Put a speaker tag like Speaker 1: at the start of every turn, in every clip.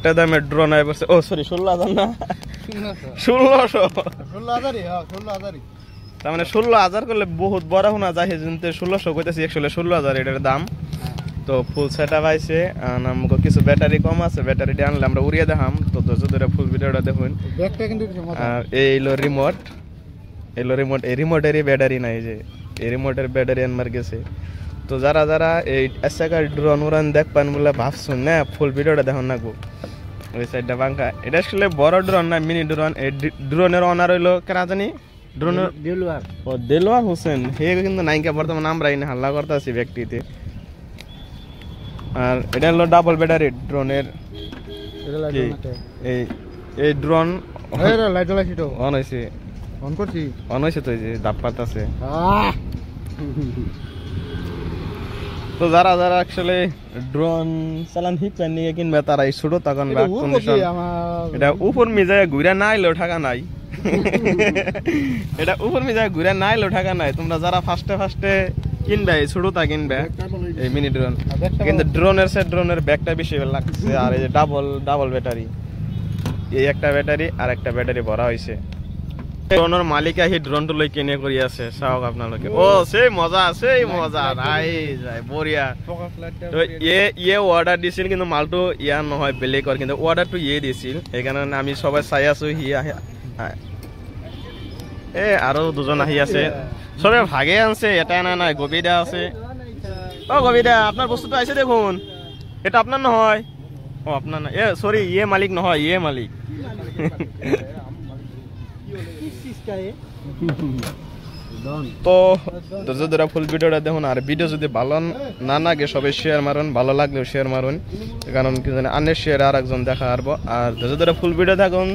Speaker 1: একটা দামে drone I পড়ছে ও সরি 16000 না 1600 তার মানে 16000 করলে বহুত বড় হোনা যায় সেজন্য 1600 কইতাছি एक्चुअली 16000 এটার দাম তো ফুল সেটআপ আইছে আমগো কিছু ব্যাটারি কম আছে ব্যাটারি দিয়ে আনলে আমরা উড়িয়ে দেখাম তো ধরে ফুল ভিডিওটা দেখুন ব্যাকটা কিন্তু আর এইলো রিমোট এই রিমোটেরই ব্যাটারি নাই যে এই রিমোটের ব্যাটারি আনমার গেছে তো যারা এই এসএকার ড্রোন উড়ান দেখপান বলে ভাবছুন না ফুল ভিডিওটা দেখুন না গো ওই সাইডটা বাঙ্কা এটা আসলে বড় ড্রোন না মিনি ড্রোন এই ড্রোনের অনার হইলো কেনা জানি ড্রোনের দেলোয়ার হোসেন হে কিন্তু নাইকা বর্তমানে আমরা এনে হাল্লা করতেছি ব্যক্তিতে আর এটা হলো ডাবল ব্যাটারি ড্রোনের এই ড্রোন লাইট জ্বলাইছি তো অন হইছে তো এই যে দাপ পাতাছে তো যারা অ্যাকচুয়ালি ড্রোন চালান শিখবেন নিয়ে কিনবে তারা এই ছোট তখন এটা উপর মিজায় ঘুরে নাই লো ঠাকা নাই এটা উপর মিজায় ঘুরে নাই লো ঠাকা নাই তোমরা যারা ফার্স্টে কিনবে এই ছোটটা কিনবে এই মিনি ড্রোন কিন্তু ড্রোনের ব্যাগটা বেশি লাগছে আর এই যে ডাবল ব্যাটারি এই একটা ব্যাটারি আর একটা ব্যাটারি ভরা হইছে ড্রোনের মালিক আহি ড্রোনটো লই কিনে করি আছে চাওক আপনালোকে ও সেই মজা নাই যায় বড়িয়া তো ইয়ে অর্ডার দিছিল কিন্তু মালটো ইয়া নহয় বেলেগৰ কিন্তু অর্ডারটো ইয়ে দিছিল এই কারণে আমি সবাই চাই আছো হি আৰু দুজন আহি আছে সবে ভাগে আনছে এটা না নাই গবিদা আছে ও গবিদা আপনার বস্তুটা আইছে দেখুন এটা আপনার নহয় ও আপনার না সরি ইয়ে মালিক নহয় ইয়ে মালিক তো ধৈর্য ফুল ভিডিওটা দেখুন আর ভিডিও যদি ভালো না লাগে সবাই শেয়ার মারুন ভালো লাগলেও শেয়ার মারুন কারণ কি জানে আনের শেয়ার আর একজন দেখা পারবো আর ধৈর্য ফুল ভিডিও দেখুন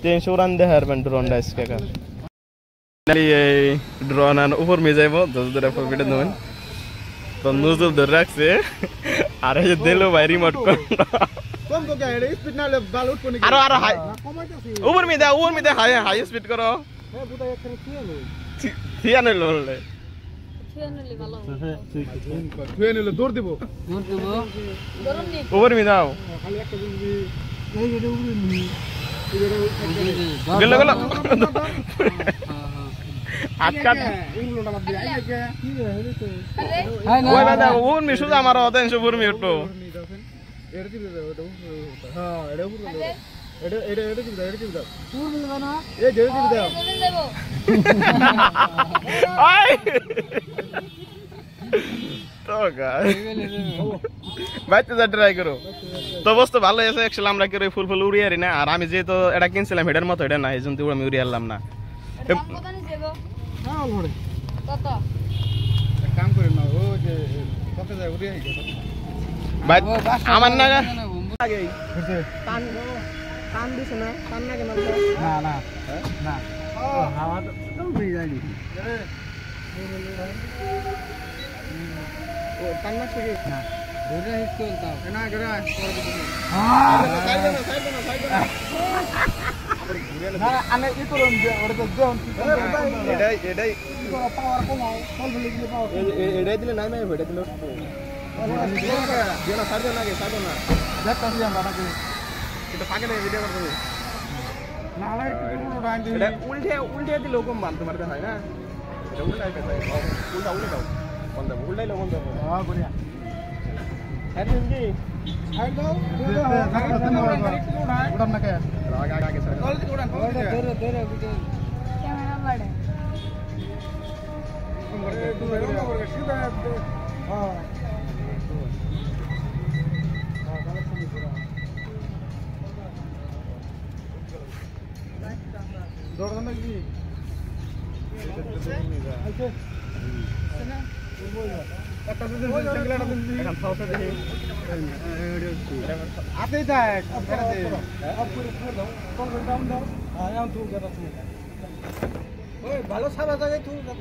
Speaker 1: 300 রান দেখা পারবেন ড্রোনটা স্কেকা এই ড্রোন আর উপর মে যাইব ধৈর্য ফুল ভিডিও দেখুন তো নজর ধরে রাখছে আর এই দিলো ভাই রিমোট কোন কম তো গাড়ি স্পিড না বাল উঠ কোনি আরো হাই উপর মে দে হাই স্পিড করো এ বুটা এখানে থিয়া নইলো ভালো থিয়া নইলো দৌড় দিব উপর মে দাও খালি একটা দিবি এই এটা উপরে নি গেল আজকা ইংলোটা বাদ দি আইকে কি হইছে ওই বাদা ওন মি সুজা মারো 300 উপর মে উঠো এড়ে দিবে ওটা হ্যাঁ এড়ে উপরে এড়ে দিবে পুর মিলবা না এ জেড়ে দিবে দাও আই তো গাইস বাইতে যা ট্রাই করো তো বস্তু ভালো আছে एक्चुअली আমরা কি ফুল উড়িয়ে আরি না আর আমি যে তো এটা কিনছিলাম হেডের মতো এটা না এজন্য তো আমি উড়িয়ে আনলাম না কত নি দেব না অলরে কত এক কাম করে না ও যে কত যায় উড়িয়ে আই ভাই আমার না আগে কান দিছ না কান না কেন না হাওয়া তো উড়ে যায় ও কান না সরে না ধরে হিট করতাও না গরা সাইড না না আমি কি করব ওটা তো দেন এটাই পাওয়ার কমাও ফল ভুলে গিয়ে পাওয়ার এটাই দিলে নাই ওটা দিলে যেটা সারবে না দেখতা দিই আমরা নাকি এটা পাকে না ভিডিও করতে না না এটা উল্টে দিলে কম বান তোমার কাছে হয় না এটা উল্টাই পেছাই উল্টাও উল্টাইলো বন্ধ হ্যাঁ বড়িয়া হ্যাঁ জি সাইড দাও উড়ান না কে আগে স্যার জলদি উড়ান ধরে ক্যামেরা বাড়ে হ্যাঁ দৌড় না কি আচ্ছা না একটা দিন সিঙ্গেলটা দিন এখন ফাউসা দেখি আতে যায় করে দে আপ করে দাও কোন ডাউন দাও আয়া তুই গেটা তুই ওই ভালো সারা জায়গায় তুই যত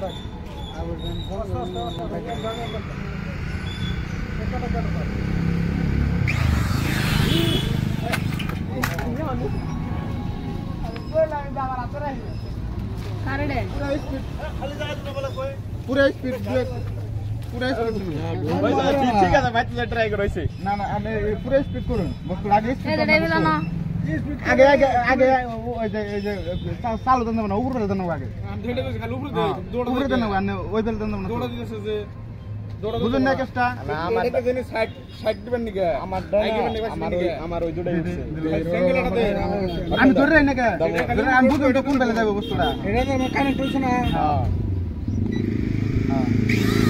Speaker 1: বাস আবার দেন पूरा स्पीड
Speaker 2: পুরো স্পিড
Speaker 1: ঠিক আছে ভাই তুই ট্রাই করইছি
Speaker 2: না না আমি পুরো স্পিড করুন বস্তু আগে
Speaker 3: এই যে ড্রাইভার না
Speaker 2: আগে আগে আগে ওই যে চালু দেন না উপরে দেন না আগে
Speaker 4: আমি ধরে গেছি খালি উপরে দে
Speaker 2: উপরে দেন না ওই বেল দেন না
Speaker 4: দৌড়া দিতেছে যে
Speaker 2: বুঝুন না কেসটা
Speaker 1: আমার
Speaker 4: এটা জানি সাইড দিবেন নিকে
Speaker 1: আমার আমার ওই দুটাই উঠছে
Speaker 4: সিঙ্গেল এটা দে
Speaker 2: আমি ধরে রাই না কে আমি বুঝুন তো কোন বেলে যাবে বস্তুটা
Speaker 4: এটা তো কানেক্ট হইছে না
Speaker 2: হ্যাঁ